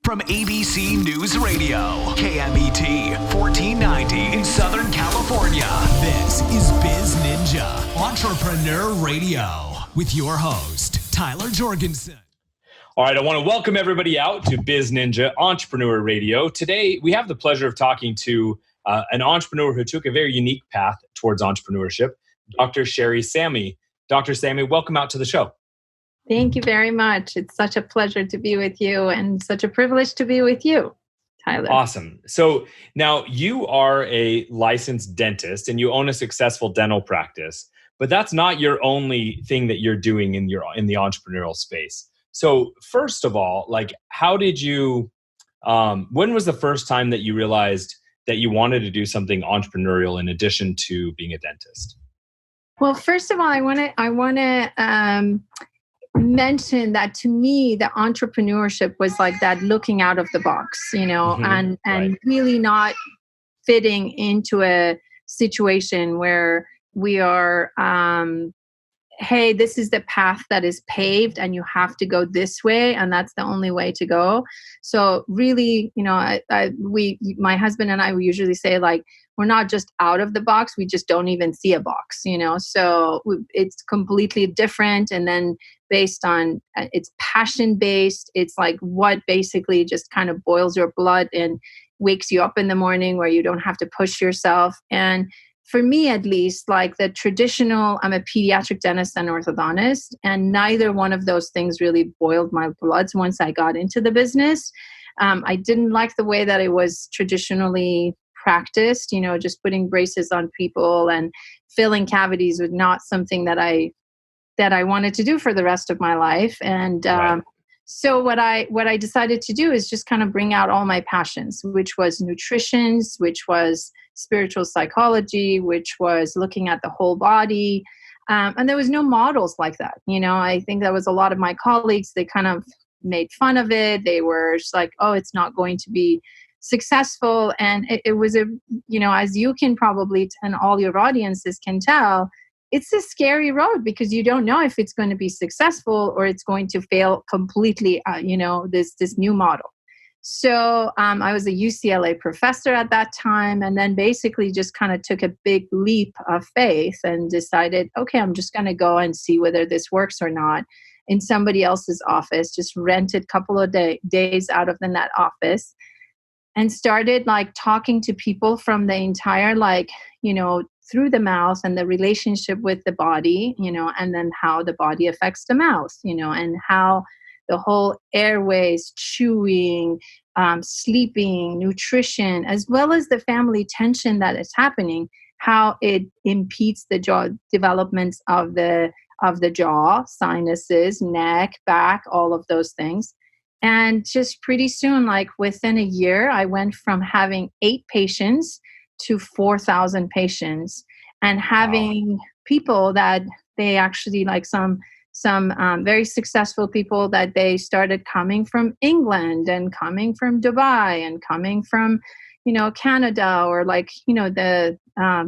From ABC News Radio, KMET 1490 in Southern California. This is BizNinja Entrepreneur Radio with your host, Tyler Jorgensen. All right, I want to welcome everybody out to BizNinja Entrepreneur Radio. Today, we have the pleasure of talking to an entrepreneur who took a very unique path towards entrepreneurship, Dr. Sami. Dr. Sami, welcome out to the show. Thank you very much. It's such a pleasure to be with you and such a privilege to be with you, Tyler. Awesome. So now you are a licensed dentist and you own a successful dental practice, but that's not your only thing that you're doing in the entrepreneurial space. So first of all, how did you, when was the first time that you realized that you wanted to do something entrepreneurial in addition to being a dentist? Well, first of all, I want to mention that to me, the entrepreneurship was like that looking out of the box, and right. Really not fitting into a situation where we are, hey, this is the path that is paved and you have to go this way and that's the only way to go. So really, my husband and I, we usually say we're not just out of the box, we just don't even see a box, so it's completely different. And then based on, it's passion based, it's what basically just kind of boils your blood and wakes you up in the morning where you don't have to push yourself. And for me, at least, the traditional, I'm a pediatric dentist and orthodontist, and neither one of those things really boiled my bloods once I got into the business. I didn't like the way that it was traditionally practiced, just putting braces on people and filling cavities was not something that I wanted to do for the rest of my life. And right. So what I decided to do is just kind of bring out all my passions, which was nutrition, which was spiritual psychology, which was looking at the whole body. And there was no models like that. I think that was a lot of my colleagues, they kind of made fun of it. They were just like, oh, it's not going to be successful. And it was as you can probably, and all your audiences can tell, it's a scary road because you don't know if it's going to be successful or it's going to fail completely, this new model. So I was a UCLA professor at that time, and then basically just kind of took a big leap of faith and decided, okay, I'm just going to go and see whether this works or not in somebody else's office, just rented a couple of days out of that office and started talking to people from the entire, through the mouth and the relationship with the body, and then how the body affects the mouth, and how the whole airways, chewing, sleeping, nutrition, as well as the family tension that is happening, how it impedes the jaw developments of the jaw, sinuses, neck, back, all of those things. And just pretty soon, within a year, I went from having 8 patients to 4,000 patients, and having people that they actually some very successful people that they started coming from England and coming from Dubai and coming from, Canada or the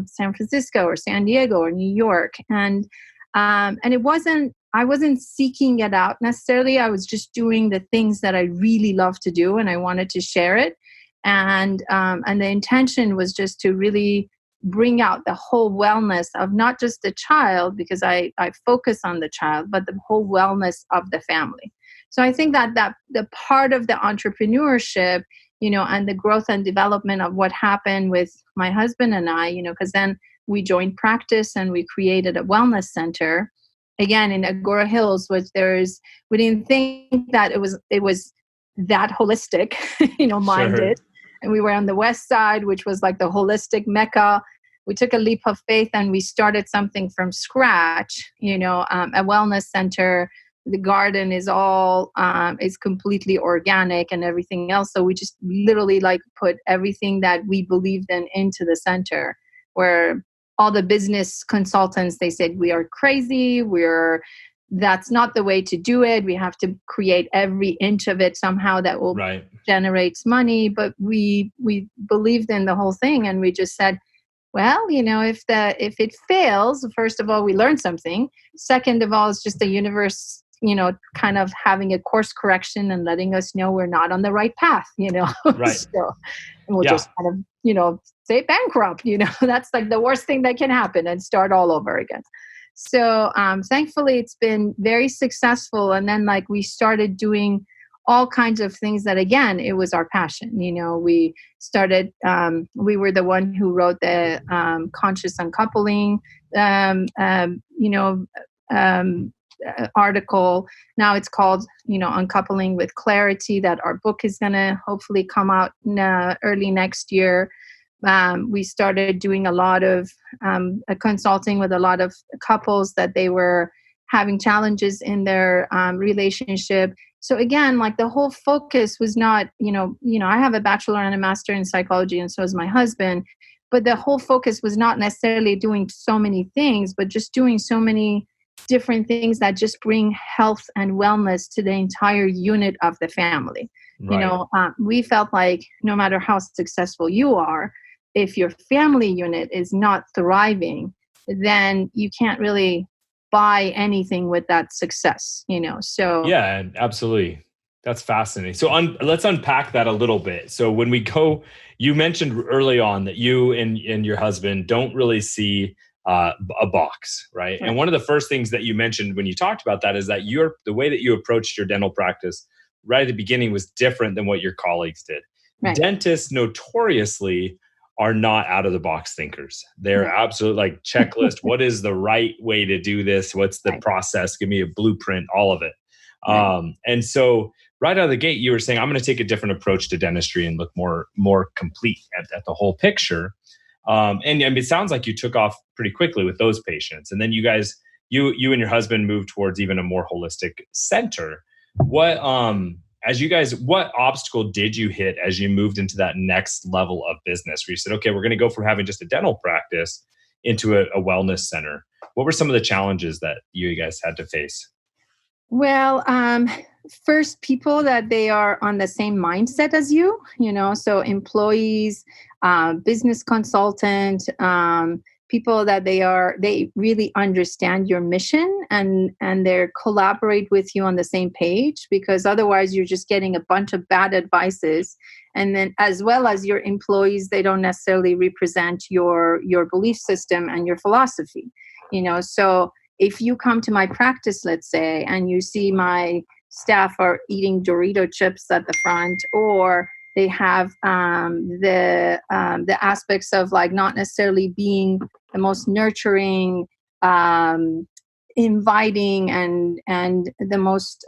San Francisco or San Diego or New York. And it wasn't, I wasn't seeking it out necessarily. I was just doing the things that I really love to do and I wanted to share it. And the intention was just to really bring out the whole wellness of not just the child, because I focus on the child, but the whole wellness of the family. So I think that the part of the entrepreneurship, and the growth and development of what happened with my husband and I, because then we joined practice and we created a wellness center, again, in Agora Hills, which we didn't think that it was that holistic, minded. Sure. And we were on the west side, which was the holistic mecca. We took a leap of faith and we started something from scratch, a wellness center. The garden is all, is completely organic and everything else. So we just literally put everything that we believed in into the center, where all the business consultants, they said, we are crazy. That's not the way to do it. We have to create every inch of it somehow that will generate money. But we believed in the whole thing, and we just said, well, if it fails, first of all, we learned something. Second of all, it's just the universe kind of having a course correction and letting us know we're not on the right path, Right. So we'll Yeah. just kind of, say bankrupt, that's like the worst thing that can happen and start all over again. So thankfully it's been very successful. And then like we started doing all kinds of things that, again, it was our passion. We started, we were the one who wrote the conscious uncoupling, article. Now it's called, Uncoupling with Clarity, that our book is going to hopefully come out early next year. We started doing a lot of consulting with a lot of couples that they were having challenges in their relationship. So again, like the whole focus was not, I have a bachelor and a master in psychology, and so does my husband. But the whole focus was not necessarily doing so many things, but just doing so many different things that just bring health and wellness to the entire unit of the family. Right. We felt like no matter how successful you are, if your family unit is not thriving, then you can't really buy anything with that success, so. Yeah, absolutely. That's fascinating. So let's unpack that a little bit. So when we go, you mentioned early on that you and your husband don't really see a box, right? And one of the first things that you mentioned when you talked about that is that the way that you approached your dental practice right at the beginning was different than what your colleagues did. Right. Dentists notoriously are not out of the box thinkers. They're absolutely like checklist. What is the right way to do this? What's the process? Give me a blueprint, all of it. And so right out of the gate, you were saying, I'm going to take a different approach to dentistry and look more complete at the whole picture. And it sounds like you took off pretty quickly with those patients. And then you guys, you and your husband moved towards even a more holistic center. What obstacle did you hit as you moved into that next level of business where you said, okay, we're going to go from having just a dental practice into a wellness center? What were some of the challenges that you guys had to face? Well, first, people that they are on the same mindset as you, so employees, business consultant, people that they really understand your mission and they collaborate with you on the same page, because otherwise you're just getting a bunch of bad advices. And then as well as your employees, they don't necessarily represent your belief system and your philosophy, so if you come to my practice, let's say, and you see my staff are eating Dorito chips at the front, or they have the aspects of like not necessarily being the most nurturing, inviting, and the most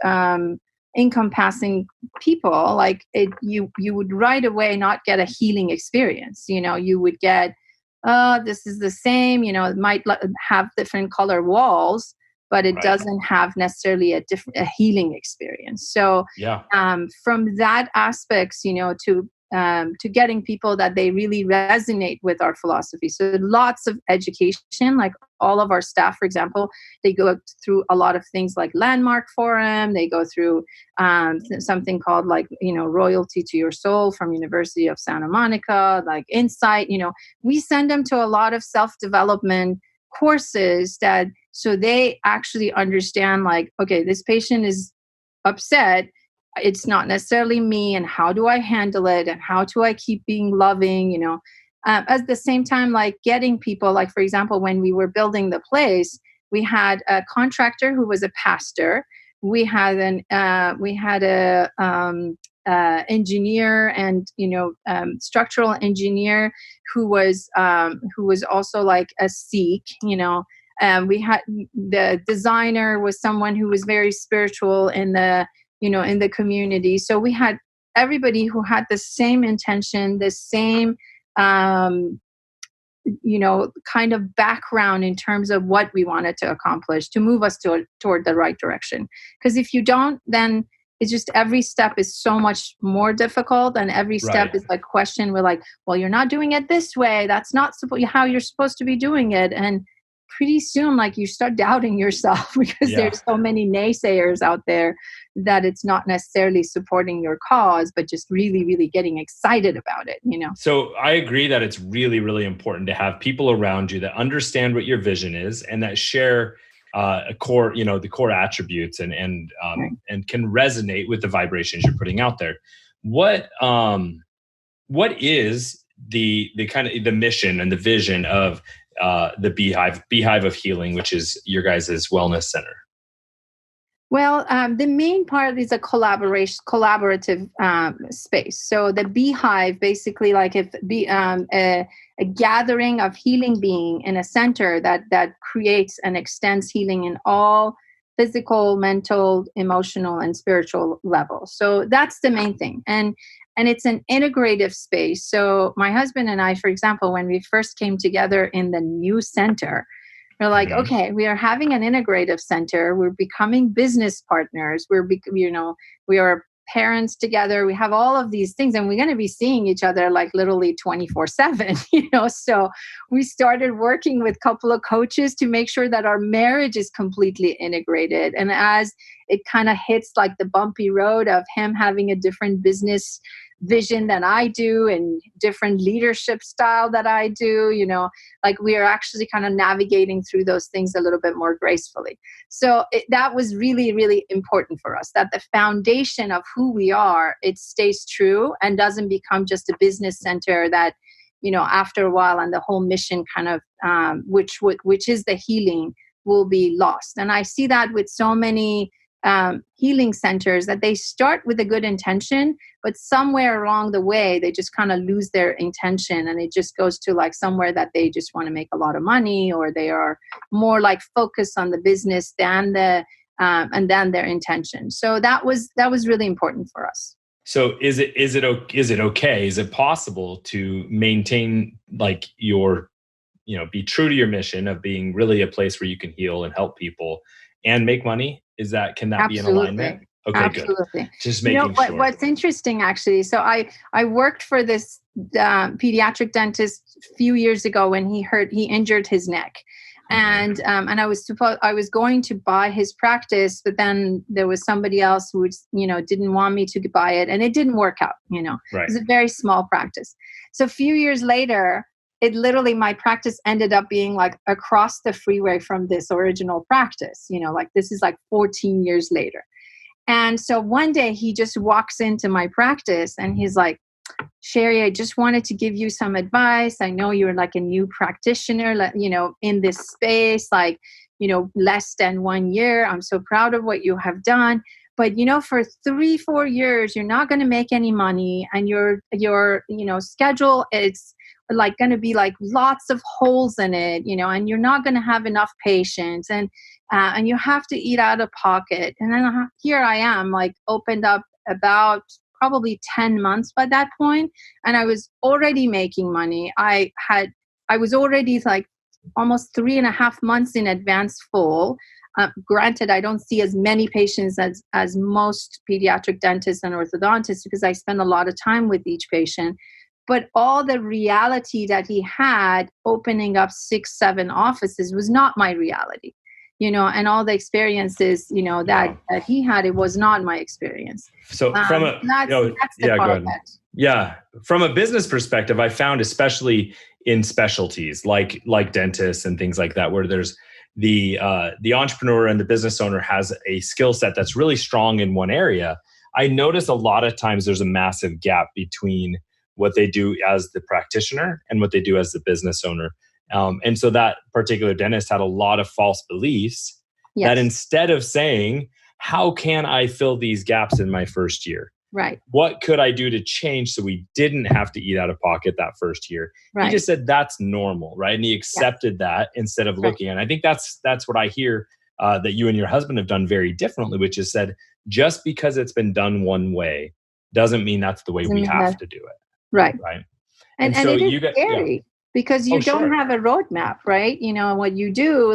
encompassing people, like you would right away not get a healing experience. You would get, this is the same, it might have different color walls, but it doesn't have necessarily a healing experience. So from that aspect, to getting people that they really resonate with our philosophy. So lots of education, like all of our staff, for example, they go through a lot of things like Landmark Forum. They go through something called Royalty to Your Soul from University of Santa Monica, like Insight. We send them to a lot of self-development courses so they actually understand, like, okay, this patient is upset. It's not necessarily me, and how do I handle it, and how do I keep being loving, at the same time, like getting people, like, for example, when we were building the place, we had a contractor who was a pastor. We had a engineer and, structural engineer who was also like a Sikh, we had the designer was someone who was very spiritual in the community. So we had everybody who had the same intention, the same, kind of background in terms of what we wanted to accomplish to move us toward the right direction. Because if you don't, then it's just every step is so much more difficult, and every step is like question. We're like, well, you're not doing it this way. That's not how you're supposed to be doing it. And pretty soon, like, you start doubting yourself because there's so many naysayers out there that it's not necessarily supporting your cause, but just really, really getting excited about it, So I agree that it's really, really important to have people around you that understand what your vision is and that share a core, the core attributes and can resonate with the vibrations you're putting out there. What is the kind of the mission and the vision of the Beehive of Healing, which is your guys' wellness center? Well, the main part is a collaborative space. So the Beehive, basically, like a gathering of healing being in a center that creates and extends healing in all physical, mental, emotional, and spiritual levels. So that's the main thing. And it's an integrative space. So my husband and I, for example, when we first came together in the new center, we're like, okay, we are having an integrative center. We're becoming business partners. We are parents together. We have all of these things, and we're going to be seeing each other like literally 24/7, So we started working with a couple of coaches to make sure that our marriage is completely integrated. And as it kind of hits like the bumpy road of him having a different business vision than I do and different leadership style that I do, like we are actually kind of navigating through those things a little bit more gracefully. So that was really, really important for us, that the foundation of who we are, it stays true and doesn't become just a business center that, after a while and the whole mission kind of, which is the healing, will be lost. And I see that with so many healing centers, that they start with a good intention, but somewhere along the way, they just kind of lose their intention, and it just goes to like somewhere that they just want to make a lot of money, or they are more like focused on the business than and then their intention. So that was really important for us. So is it okay? Is it possible to maintain like your, be true to your mission of being really a place where you can heal and help people and make money? Can that be in alignment? Okay, absolutely. Good. Just making sure. What's interesting, actually, so I worked for this pediatric dentist a few years ago when he injured his neck. And I was going to buy his practice, but then there was somebody else who didn't want me to buy it, and it didn't work out. Right. It was a very small practice. So a few years later, my practice ended up being like across the freeway from this original practice. Like this is like 14 years later. And so one day he just walks into my practice and he's like, Sherry, I just wanted to give you some advice. I know you're like a new practitioner, in this space, less than 1 year. I'm so proud of what you have done. But, for 3-4 years, you're not going to make any money, and your schedule, it's like going to be like lots of holes in it, and you're not going to have enough patients, and you have to eat out of pocket. And then here I am, like opened up about probably 10 months by that point, and I was already making money. I was already like almost 3.5 months in advance full. Granted, I don't see as many patients as most pediatric dentists and orthodontists because I spend a lot of time with each patient. But all the reality that he had opening up 6-7 offices was not my reality, and all the experiences, that he had, it was not my experience. So from from a business perspective, I found, especially in specialties like dentists and things like that, where there's the entrepreneur and the business owner has a skill set that's really strong in one area. I notice a lot of times there's a massive gap between what they do as the practitioner and what they do as the business owner. And so that particular dentist had a lot of false beliefs that instead of saying, how can I fill these gaps in my first year? Right. What could I do to change so we didn't have to eat out of pocket that first year? Right. He just said that's normal, right? And he accepted that instead of looking. And I think that's what I hear that you and your husband have done very differently, which is said, just because it's been done one way doesn't mean that's the way we have to do it. Right. Right. And so it is scary because you don't have a roadmap, right? What you do,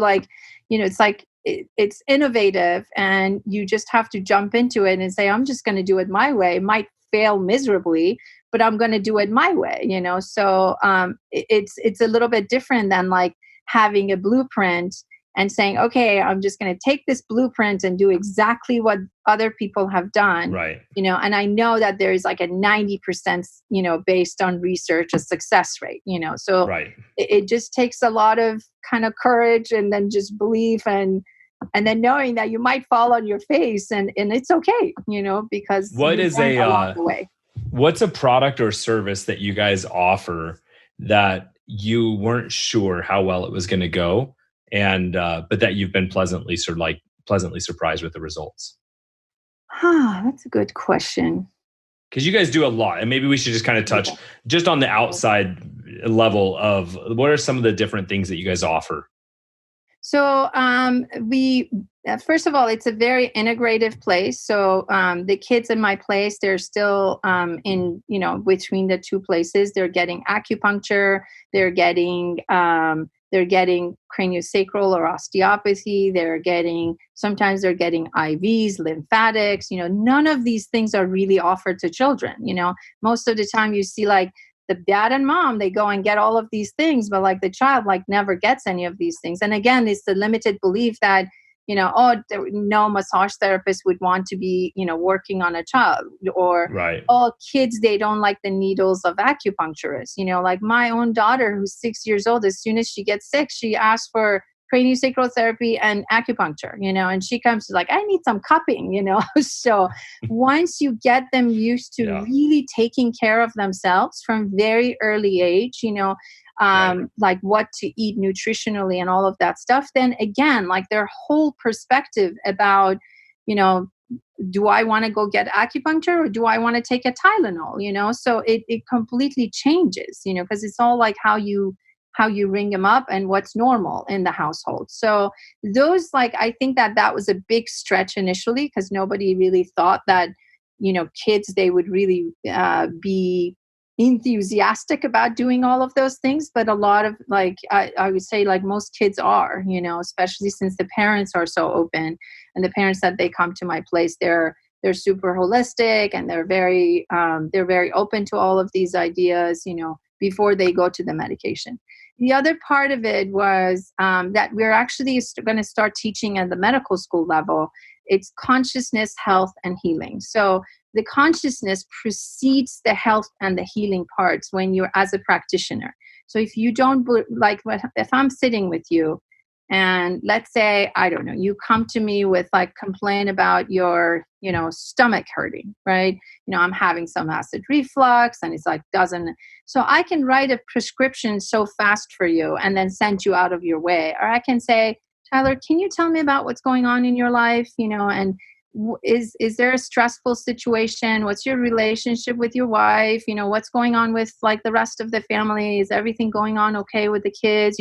it's like it's innovative, and you just have to jump into it and say, I'm just going to do it my way. It might fail miserably, but I'm going to do it my way, So it's a little bit different than like having a blueprint and saying, okay, I'm just going to take this blueprint and do exactly what other people have done. Right. And I know that there is like a 90%, based on research, a success rate, So it just takes a lot of kind of courage and then just belief and and then knowing that you might fall on your face and it's okay, because what is along the way. What's a product or service that you guys offer that you weren't sure how well it was going to go, and but that you've been pleasantly surprised with the results? That's a good question. Because you guys do a lot, and maybe we should just kind of touch just on the outside level of what are some of the different things that you guys offer. So we first of all, it's a very integrative place. So the kids in my place, they're still in between the two places. They're getting acupuncture. They're getting craniosacral or osteopathy. Sometimes they're getting IVs, lymphatics. None of these things are really offered to children. Most of the time you see like the dad and mom, they go and get all of these things, but like the child never gets any of these things. And again, it's the limited belief that, no massage therapist would want to be, working on a child, or right. Kids, they don't like the needles of acupuncturists. Like my own daughter who's 6 years old, as soon as she gets sick, she asks for craniosacral therapy and acupuncture, and she comes to like, I need some cupping, So once you get them used to really taking care of themselves from very early age, like what to eat nutritionally and all of that stuff, then again, like their whole perspective about, do I want to go get acupuncture or do I want to take a Tylenol, so it completely changes, because it's all like how you ring them up and what's normal in the household. So those, I think that was a big stretch initially, because nobody really thought that, kids, they would really be enthusiastic about doing all of those things. But a lot of I would say most kids are, especially since the parents are so open, and the parents that they come to my place, they're super holistic, and they're very open to all of these ideas, before they go to the medication. The other part of it was that we're actually going to start teaching at the medical school level. It's consciousness, health, and healing. So the consciousness precedes the health and the healing parts when you're as a practitioner. So if you don't if I'm sitting with you, and let's say, I don't know, you come to me with complaint about your, stomach hurting, right? I'm having some acid reflux and it's so I can write a prescription so fast for you and then send you out of your way. Or I can say, Tyler, can you tell me about what's going on in your life? And is there a stressful situation? What's your relationship with your wife? What's going on with the rest of the family? Is everything going on okay with the kids?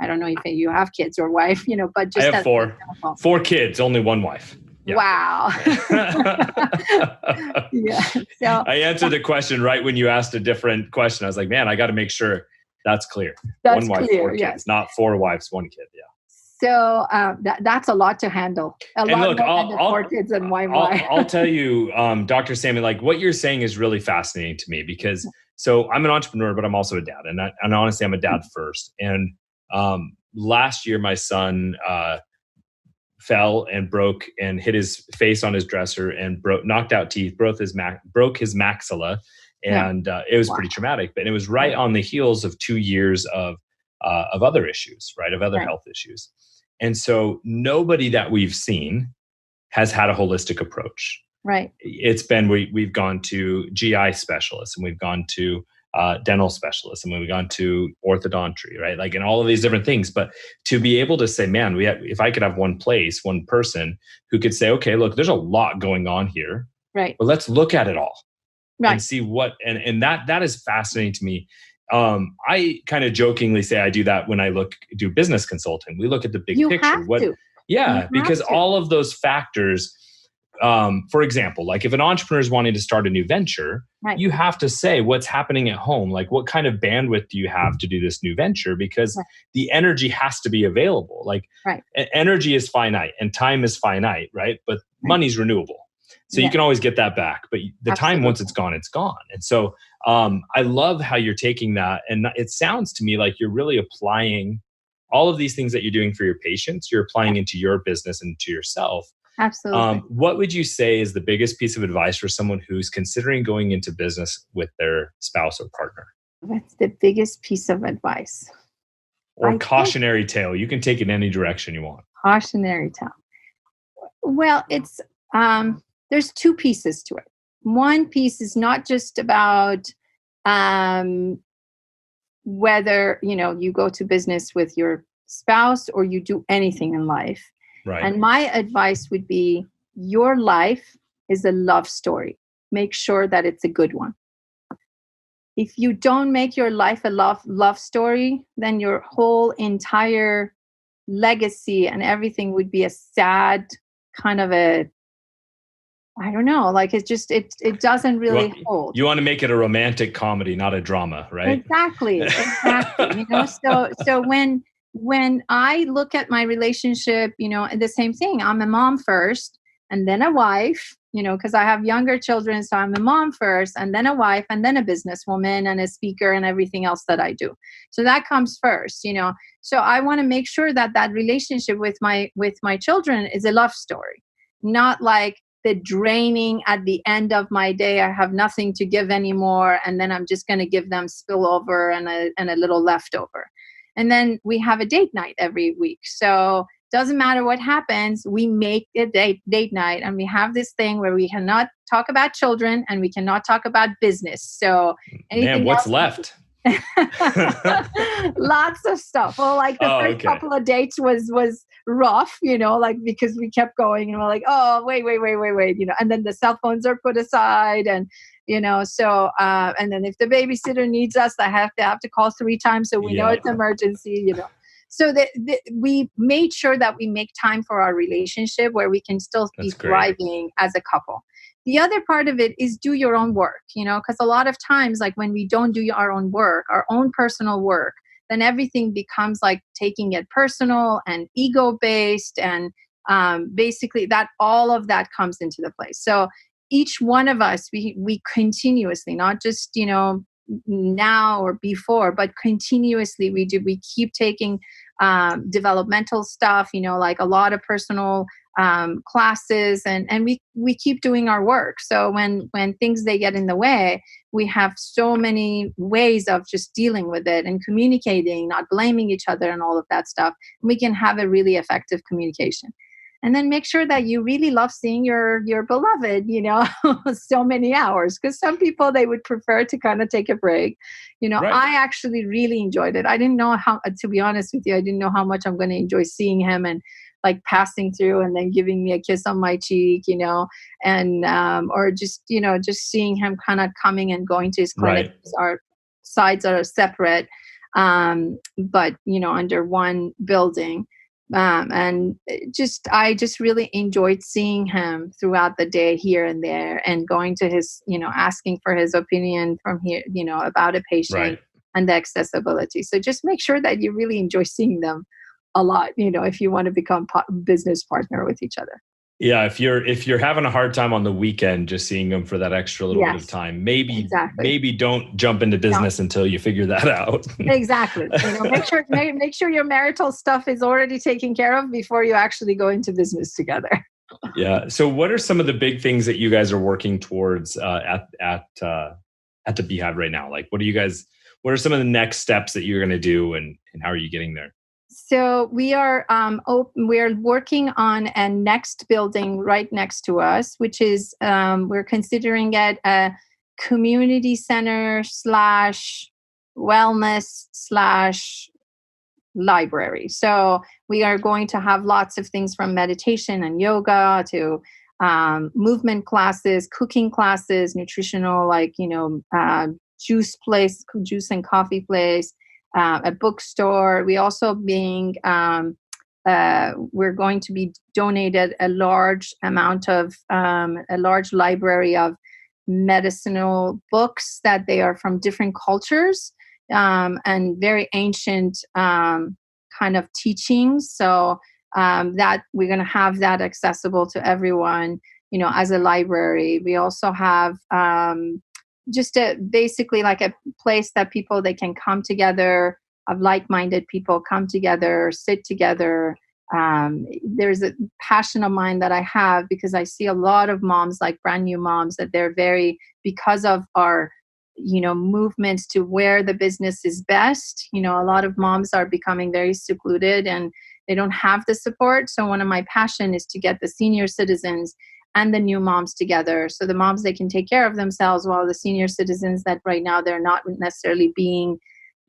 I don't know if you have kids or wife, but just I have four kids, only one wife. Yeah. Wow. Yeah. So I answered the question right when you asked a different question. I was like, man, I got to make sure that's clear. That's one wife, clear, 4 kids, yes. not 4 wives, 1 kid. Yeah. So that's a lot to handle. Look, more than 4 kids and one wife. I'll tell you, Dr. Sami, what you're saying is really fascinating to me, because so I'm an entrepreneur, but I'm also a dad, and honestly, I'm a dad first. And last year, my son fell and broke and hit his face on his dresser and knocked out teeth, broke his maxilla, and it was pretty traumatic. But it was right on the heels of 2 years of other issues, right, of other health issues. And so nobody that we've seen has had a holistic approach. Right. It's been, we've gone to GI specialists, and we've gone to dental specialists, and we've gone to orthodontry, right? And all of these different things. But to be able to say, man, if I could have one person who could say, okay, look, there's a lot going on here. Right. But let's look at it all. Right. And see and that is fascinating to me. I kind of jokingly say I do that when I do business consulting. We look at the big picture. Because all of those factors, for example, if an entrepreneur is wanting to start a new venture, you have to say what's happening at home. What kind of bandwidth do you have to do this new venture? Because the energy has to be available. Energy is finite and time is finite, right? But money's renewable. So you can always get that back, but the time, once it's gone, it's gone. And so I love how you're taking that. And it sounds to me like you're really applying all of these things that you're doing for your patients, you're applying into your business and to yourself. Absolutely. What would you say is the biggest piece of advice for someone who's considering going into business with their spouse or partner? That's the biggest piece of advice. or cautionary tale? You can take it any direction you want. Cautionary tale. Well, it's there's two pieces to it. One piece is not just about whether you go to business with your spouse or you do anything in life. Right. And my advice would be, your life is a love story. Make sure that it's a good one. If you don't make your life a love story, then your whole entire legacy and everything would be a sad kind of I don't know, like it doesn't really hold. You want to make it a romantic comedy, not a drama, right? Exactly. So when I look at my relationship, the same thing. I'm a mom first and then a wife, because I have younger children. So I'm a mom first and then a wife and then a businesswoman and a speaker and everything else that I do. So that comes first, So I want to make sure that relationship with my children is a love story, not like the draining at the end of my day. I have nothing to give anymore. And then I'm just going to give them spillover and a little leftover. And then we have a date night every week. So doesn't matter what happens, we make a date night, and we have this thing where we cannot talk about children and we cannot talk about business. So anything what's left? Lots of stuff. Well, like the first couple of dates was rough, because we kept going and we're like, oh, wait, and then the cell phones are put aside, and so and then if the babysitter needs us, I have to call 3 times so we know it's emergency, So we made sure that we make time for our relationship where we can still be thriving as a couple. The other part of it is do your own work, because a lot of times, like when we don't do our own work, our own personal work, then everything becomes like taking it personal and ego-based. And basically that all of that comes into the place. So each one of us, we continuously, not just, now or before, but continuously we keep taking developmental stuff, like a lot of personal classes, and we keep doing our work. So when things they get in the way, we have so many ways of just dealing with it and communicating, not blaming each other and all of that stuff. We can have a really effective communication. And then make sure that you really love seeing your beloved, so many hours. Because some people, they would prefer to kind of take a break. Right. I actually really enjoyed it. I didn't know how, to be honest with you, I didn't know how much I'm going to enjoy seeing him and like passing through and then giving me a kiss on my cheek, and or just, just seeing him kind of coming and going to his clinic. Right. Our sides are separate, but, under one building. And I just really enjoyed seeing him throughout the day here and there, and going to his, asking for his opinion from here, about a patient and the accessibility. So just make sure that you really enjoy seeing them a lot, if you want to become business partner with each other. Yeah, if you're having a hard time on the weekend just seeing them for that extra little bit of time, maybe don't jump into business until you figure that out. Exactly. Make sure your marital stuff is already taken care of before you actually go into business together. Yeah. So what are some of the big things that you guys are working towards at the Beehive right now? Like what are some of the next steps that you're going to do, and how are you getting there? So we are we're working on a next building right next to us, which is we're considering it a community center / wellness / library. So we are going to have lots of things from meditation and yoga to movement classes, cooking classes, nutritional, juice and coffee place. A bookstore. We also we're going to be donated a large amount of a large library of medicinal books that they are from different cultures and very ancient kind of teachings. So that we're going to have that accessible to everyone, as a library. We also have just basically like a place that they can come together, of like-minded people come together, sit together. There's a passion of mine that I have, because I see a lot of moms, like brand new moms, that they're because of our movements to where the business is best. A lot of moms are becoming very secluded and they don't have the support. So one of my passion is to get the senior citizens and the new moms together. So the moms, they can take care of themselves, while the senior citizens that right now they're not necessarily being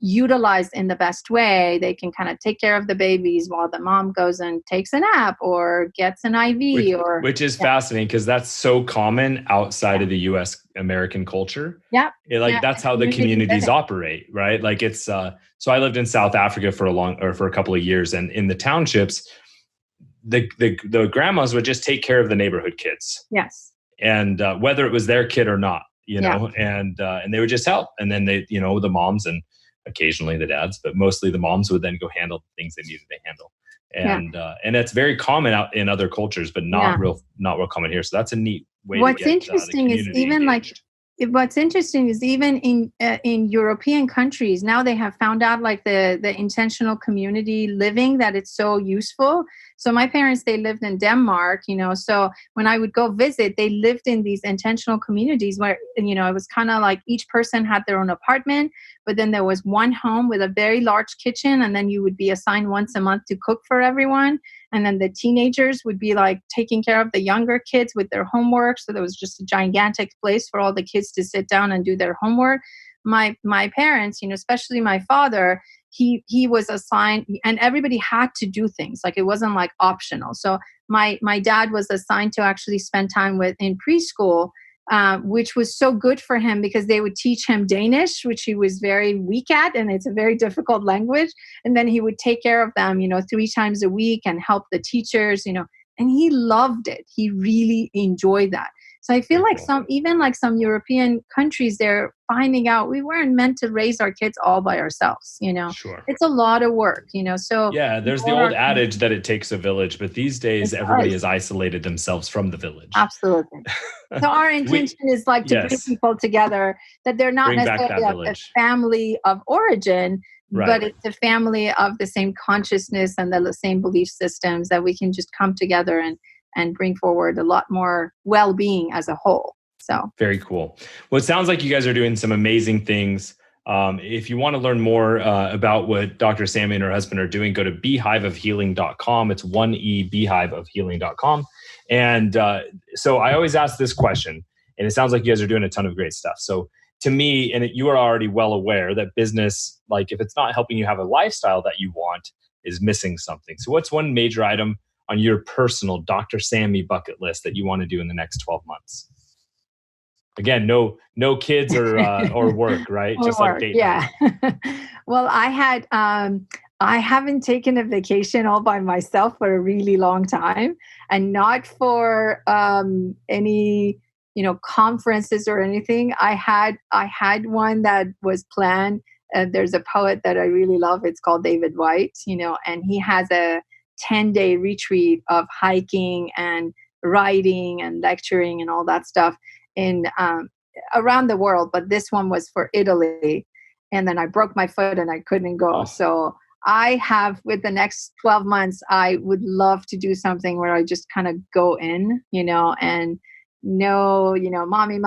utilized in the best way, they can kind of take care of the babies while the mom goes and takes a nap or gets an IV. Which is fascinating, because that's so common outside of the US American culture. Yeah. That's how the communities operate, right? Like it's, so I lived in South Africa for a couple of years, and in the townships, the grandmas would just take care of the neighborhood kids. Yes. And whether it was their kid or not, and they would just help. And then they, the moms and occasionally the dads, but mostly the moms would then go handle the things they needed to handle. And that's very common out in other cultures, but not real common here. So that's a neat way What's interesting is even engaged. What's interesting is even in European countries, now they have found out like the intentional community living, that it's so useful. So my parents, they lived in Denmark, so when I would go visit, they lived in these intentional communities where, it was kind of like each person had their own apartment, but then there was one home with a very large kitchen, and then you would be assigned once a month to cook for everyone. And then the teenagers would be like taking care of the younger kids with their homework. So there was just a gigantic place for all the kids to sit down and do their homework. My parents, especially my father, he was assigned, and everybody had to do things. Like it wasn't like optional. So my dad was assigned to actually spend time in preschool, which was so good for him because they would teach him Danish, which he was very weak at, and it's a very difficult language. And then he would take care of them, 3 times a week and help the teachers, and he loved it. He really enjoyed that. So I feel like some European countries, they're finding out we weren't meant to raise our kids all by ourselves, Sure. It's a lot of work, so. Yeah, there's the old adage that it takes a village, but these days everybody has isolated themselves from the village. Absolutely. So our intention is like to bring people together, that they're not necessarily a family of origin, but it's a family of the same consciousness and the same belief systems, that we can just come together and bring forward a lot more well-being as a whole. So very cool. Well, it sounds like you guys are doing some amazing things. If you want to learn more about what Dr. Sami and her husband are doing, go to beehiveofhealing.com. It's 1E, beehiveofhealing.com. And so I always ask this question, and it sounds like you guys are doing a ton of great stuff. So to me, and you are already well aware that business, like if it's not helping you have a lifestyle that you want, is missing something. So what's one major item on your personal Dr. Sami bucket list that you want to do in the next 12 months? Again, no kids or work, right? Or just work, like date yeah. Well, I haven't taken a vacation all by myself for a really long time, and not for any conferences or anything. I had one that was planned. There's a poet that I really love. It's called David White, and he has a 10-day retreat of hiking and writing and lecturing and all that stuff in around the world. But this one was for Italy, and then I broke my foot and I couldn't go. So I have, with the next 12 months, I would love to do something where I just kind of go in, and mommy,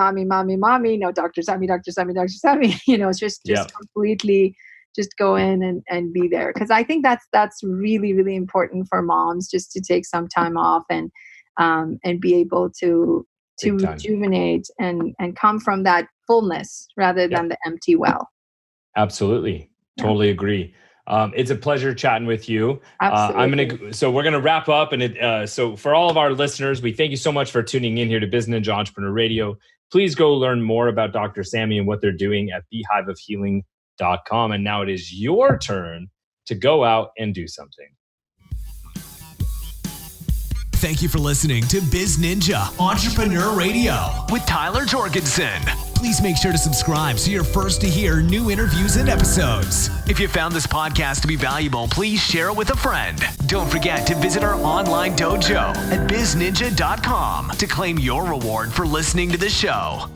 no, Dr. Sami, it's just completely just go in and be there. Because I think that's really, really important for moms, just to take some time off and be able to rejuvenate and come from that fullness rather than the empty well. Absolutely. Totally agree. It's a pleasure chatting with you. Absolutely. We're going to wrap up. And so for all of our listeners, we thank you so much for tuning in here to BizNinja Entrepreneur Radio. Please go learn more about Dr. Sami and what they're doing at beehiveofhealing.com. And now it is your turn to go out and do something. Thank you for listening to BizNinja Entrepreneur Radio with Tyler Jorgensen. Please make sure to subscribe so you're first to hear new interviews and episodes. If you found this podcast to be valuable, please share it with a friend. Don't forget to visit our online dojo at bizninja.com to claim your reward for listening to the show.